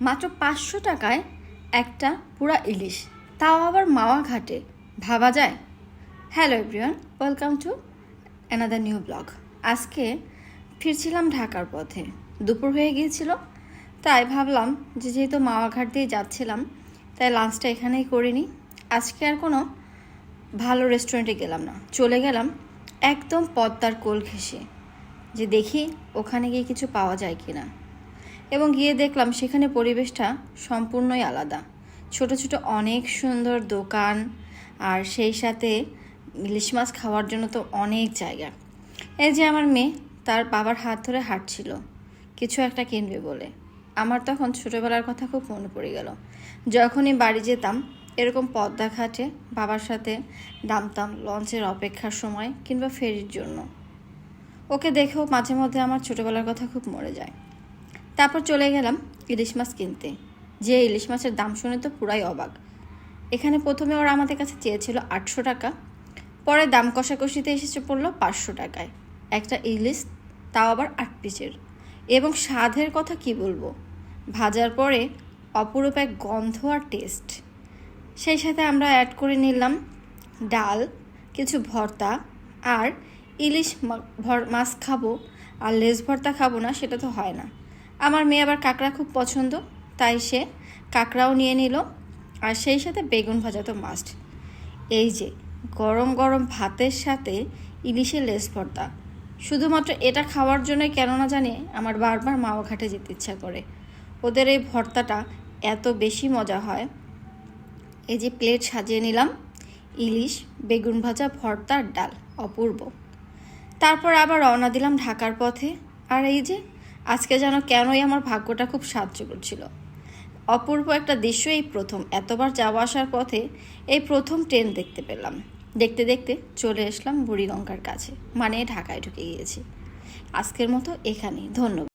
মাত্র 500 টাকায় একটা পুরা ইলিশ, তাও আবার মাওয়া ঘাটে। ভাবা যায়? Hello everyone, welcome to another new blog. আজকে ফিরছিলাম ঢাকার পথে, দুপুর হয়ে গিয়েছিল, তাই ভাবলাম যে যেহেতু মাওয়া ঘাট দিয়ে যাচ্ছিলাম তাই লাঞ্চটা এখানেই করে নিই। আজকে আর কোনো ভালো রেস্টুরেন্টে গেলাম না, চলে গেলাম একদম পদ্মার কোল ঘেঁষে, যে দেখি ওখানে গিয়ে কিছু পাওয়া যায় কি না। এবং গিয়ে দেখলাম সেখানে পরিবেশটা সম্পূর্ণই আলাদা। ছোট ছোট অনেক সুন্দর দোকান, আর সেই সাথে ইলিশ মাছ খাওয়ার জন্য তো অনেক জায়গা। এই যে আমার মেয়ে তার বাবার হাত ধরে হাঁটছিল কিছু একটা কিনবে বলে। আমার তখন ছোটোবেলার কথা খুব মনে পড়ে গেল। যখনই বাড়ি যেতাম এরকম পদ্মা ঘাটে বাবার সাথে নামতাম লঞ্চের অপেক্ষার সময় কিংবা ফেরির জন্য। ওকে দেখেও মাঝে মধ্যে আমার ছোটোবেলার কথা খুব মরে যায়। তারপর চলে গেলাম ইলিশ মাছ কিনতে। যে ইলিশ মাছের দাম শুনে তো পুরাই অবাক। এখানে প্রথমে ওরা আমাদের কাছে চেয়েছিল 800 টাকা, পরে দাম কষাকষিতে এসেছে পড়লো 500 টাকায় একটা ইলিশ, তাও আবার 8 পিসের। এবং স্বাদের কথা কি বলবো, ভাজার পরে অপরূপ এক গন্ধ আর টেস্ট। সেই সাথে আমরা অ্যাড করে নিলাম ডাল, কিছু ভর্তা, আর ইলিশ মাছ খাবো আর লেজ ভর্তা খাবো না সেটা তো হয় না। আমার মেয়ে আবার কাঁকড়া খুব পছন্দ, তাই সে কাঁকড়াও নিয়ে নিল, আর সেই সাথে বেগুন ভাজা তো মাস্ট। এই যে গরম গরম ভাতের সাথে ইলিশের লেজ ভর্তা, শুধুমাত্র এটা খাওয়ার জন্যই কেন না জানি আমার বারবার মাওয়া ঘাটে যেতে ইচ্ছা করে। ওদের এই ভর্তাটা এত বেশি মজা হয়। এই যে প্লেট সাজিয়ে নিলাম ইলিশ, বেগুন ভাজা, ভর্তা, ডাল, অপূর্ব। তারপর আবার রওনা দিলাম ঢাকার পথে। আর এই যে আজকে যেন কেনই আমার ভাগ্যটা খুব সাহায্য করছিল। অপূর্ব একটা দৃশ্য, এই প্রথম এতবার যাওয়া আসার পথে এই প্রথম ট্রেন দেখতে পেলাম। দেখতে দেখতে চলে আসলাম বুড়িগঙ্গার কাছে, মানে ঢাকায় ঢুকে গিয়েছি। আজকের মতো এখানেই, ধন্যবাদ।